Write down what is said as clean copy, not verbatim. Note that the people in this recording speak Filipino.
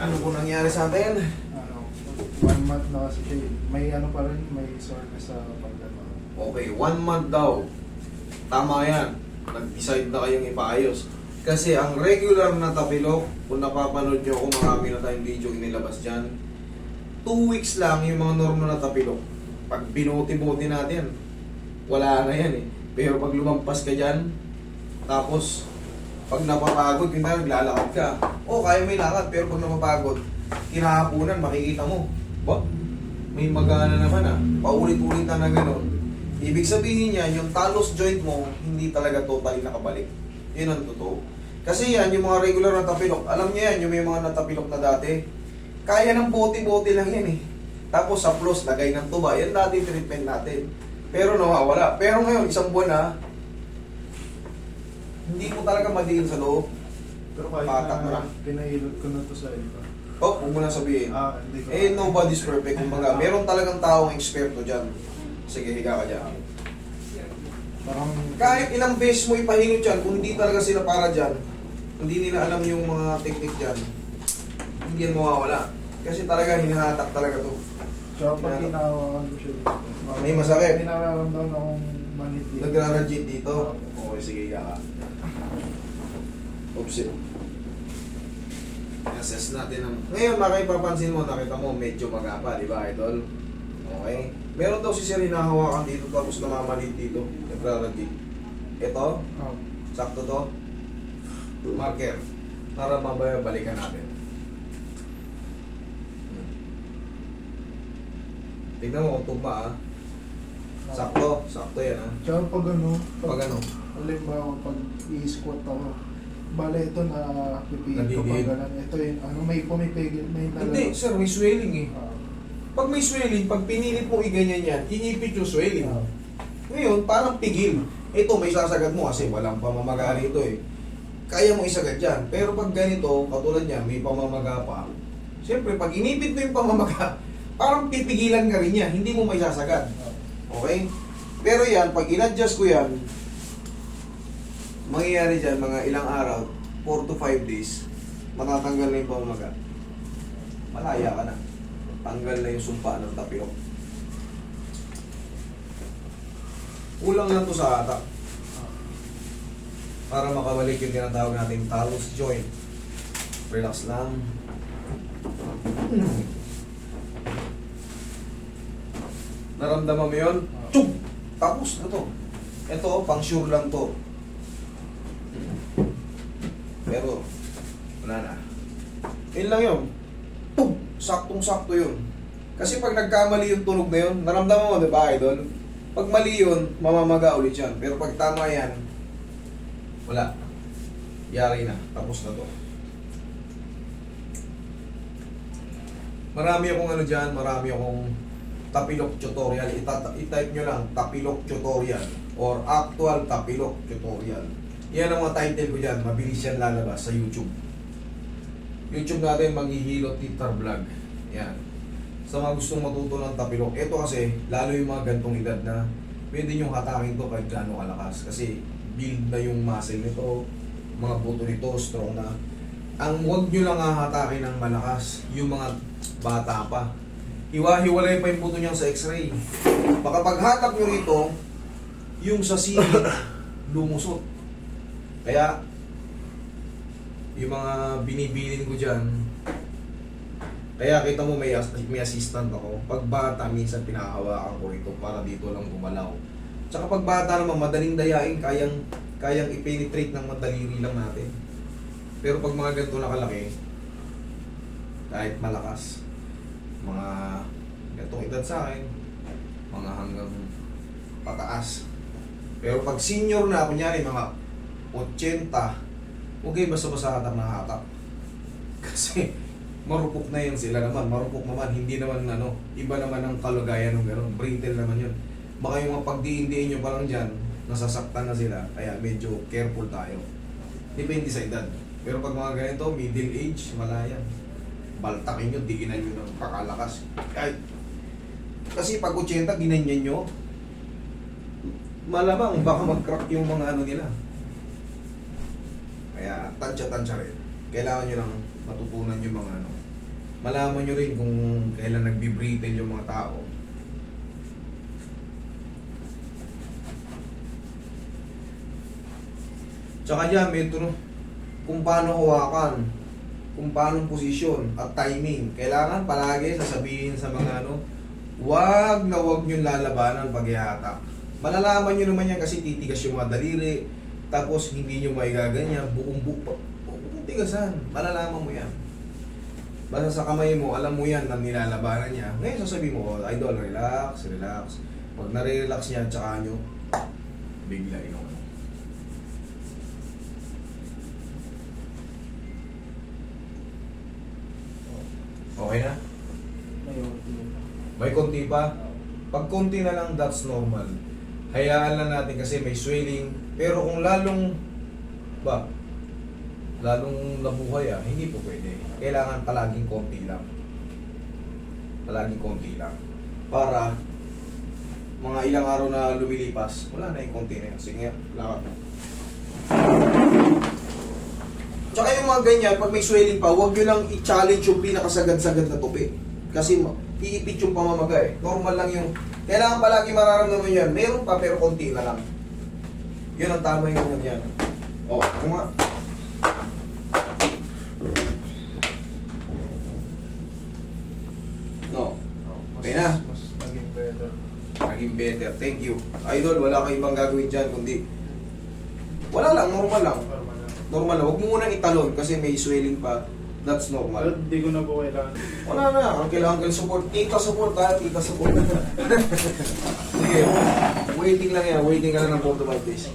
Ano po nangyari sa atin? Ano, 1 month na kasi siya. May ano pa rin, may soreness sa pagdama. Okay, 1 month daw. Tama yan. Nag-decide na kayong ipaayos. Kasi ang regular na tapilok, kung napapanood nyo kung marami na tayong video inilabas dyan, 2 weeks lang yung mga normal na tapilok. Pag binuti-buti natin, wala na yan eh. Pero pag lumampas ka dyan, tapos pag napapagod, hindi na naglalakad ka. O, kaya may lakad, pero pag napapagod, kinahapunan, makikita mo. Ba? May magana naman ah. Paulit-ulit na gano'n. Ibig sabihin yan, yung talus joint mo, hindi talaga totally nakabalik. Yun ang totoo. Kasi yan, yung mga regular na tapilok, alam niyo yan, yung may mga natapilok na dati, kaya ng bote-bote lang yan eh. Tapos sa plus, lagay ng tuba, yan dati treatment natin. Pero nawawala. Pero ngayon, 1 buwan na, hindi mo talaga madiin sa loob. Pero kahit Patak mo na lang. pinahilot ko na to sa iba. Oh, huwag mo na sabihin. Hindi ko. Eh, nobody's perfect. Kumbaga, meron talagang taong eksperto dyan. Sige, higa ka dyan. Parang Kahit ilang beses mo ipahilot dyan, kung hindi talaga sila para dyan, hindi nila alam yung mga technique dyan, hindi yan mawawala. Kasi talaga, hinahatak talaga to. so pag ginawa ko siya. May masakit? May nararamdaman akong manit dito. Nagra-radiate dito. Okay, sige, higa ka. Oops. Assess natin ang... Ngayon, makaipapansin mo, nakita mo, medyo magapa, di ba, idol? Okay. Meron daw si Sir hinahawakan dito, tapos namamalit dito. Nagra-radiate. Ito, Oh. sakto to. Marker. Para mamaya balikan natin. Tignan mo kung tugma ah. Sakto, sakto yan ah. Tsaka pag ano, Pag ano? halimbawa pag i-squat ako, bale ito na pipigil ko Nabibigil. pag ganun. Ito yun, ano may pumipigil, may Hindi, sir, may swelling eh. Ah, Pag may swelling, pag pinilit mo i-ganyan yan, iipit yung swelling. ah. Ngayon, parang pigil. Ito, may sasagad mo kasi walang pamamaga rito eh. Kaya mo isagad yan. Pero pag ganito, katulad niya, may pamamaga pa. Siyempre, pag inipit mo yung pamamaga, parang pipigilan ka rin yan. Hindi mo may sasagad. Okay? Pero yan, pag in-adjust ko yan, mangyayari dyan, mga ilang araw, 4 to 5 days, matatanggal na yung pamamaga. Malaya ka na. Tanggal na yung sumpa ng tapilok. Kulang lang to sa atak. Para makabalik yung tinatawag nating talus joint. Relax lang. Naramdaman mo yun? Tsug! Tapos na to. Ito, pang sure lang to. Pero, wala na. Yun lang yun. Tug! Saktong-sakto yun. Kasi pag nagkamali yung tunog na yun, naramdaman mo, di ba, idol? Pag mali yun, mamamaga ulit yan. Pero pag tama yan, wala. Yari na. Tapos na to. Marami akong ano dyan, marami akong tapilok tutorial. I-type nyo lang, tapilok tutorial or actual tapilok tutorial. Yan ang mga title ko dyan. Mabilis yan lalabas sa YouTube. YouTube natin, Maghihilot Titar Vlog. Yan. Sa mga gustong matuto ng tapilok. Ito kasi, lalo yung mga gantong edad na pwede nyo hatakin to kahit gaano kalakas. Kasi build na yung muscle nito, mga buto nito, strong na. Ang huwag nyo lang hahatakin ng malakas, yung mga bata pa. Hiwa-hiwalay pa yung buto niya sa x-ray. Baka paghatak nyo rito, yung sa singit, lumusot. Kaya, yung mga binibilin ko dyan, kaya kita mo may assistant ako. Pag bata, minsan pinahawakan ko rito para dito lang gumalaw. Tsaka pag bata naman, madaling dayain, kayang i-penetrate ng madaliri lang natin. Pero pag mga ganito na kalaki, kahit malakas, mga ganitong edad sa akin, mga hanggang pataas. Pero pag senior na, kunyari mga 80, huwag kayo basta-basta hatak na hatak. Kasi marupok na yan sila naman. Marupok naman, hindi naman ano, iba naman ang kalagayan ng gano'n. Brittle naman yun. Baka yung mga pagdiin-diin nyo pa lang dyan, nasasaktan na sila. Kaya medyo careful tayo. Depende sa edad. Pero pag mga ganito, middle age, malayan. Baltakin nyo, diinan nyo ng pakalakas. Kasi pag 80, ginanyan nyo, malamang baka mag-crack yung mga ano nila. Kaya tansya-tansya rin. Kailangan nyo lang matutunan yung mga ano. malaman nyo rin kung kailan nagbi-brittle yung mga tao. Tsaka dyan, metro, kung paano hawakan, kung paano posisyon at timing. Kailangan palagi sasabihin sa mga ano, wag na wag nyo lalabanan pag ihatak. Malalaman nyo naman yan kasi titigas yung mga daliri, tapos hindi nyo maigaganyan, buong tigasan. Malalaman mo yan. Basta sa kamay mo, alam mo yan na nilalabanan niya. Ngayon sasabihin mo, oh, idol, relax, relax. Pag nare-relax niya, tsaka nyo, bigla ino. Okay na? May OT. May konti pa? Pag konti na lang, that's normal. Hayaan lang natin kasi may swelling. Pero kung lalong nabuhay hindi po pwede. Kailangan palaging konti lang. Palaging konti lang. Para mga ilang araw na lumilipas, wala na yung konti na yun. Sige, lakad mo. Tsaka yung mga ganyan, pag may swelling pa, huwag nyo lang i-challenge yung pinakasagad-sagad na tupi. Kasi iipit yung pamamaga eh. Normal lang yung... Kailangan palagi mararamdaman yan. Meron pa pero konti na lang. Yun ang tama yung ganyan. O, kung nga. No. Okay na. Mas naging better. Naging better. Thank you. Idol, wala kang ibang gagawin dyan kundi... Wala lang, normal lang. Normal lang. Huwag mo munang italon kasi may swelling pa. That's Pero normal. hindi ko na po kailangan. Wala na. Ang kailangan support. Tita support ha. Tita support. Sige. Waiting lang yan. Waiting ka lang ng 4 to 5 days.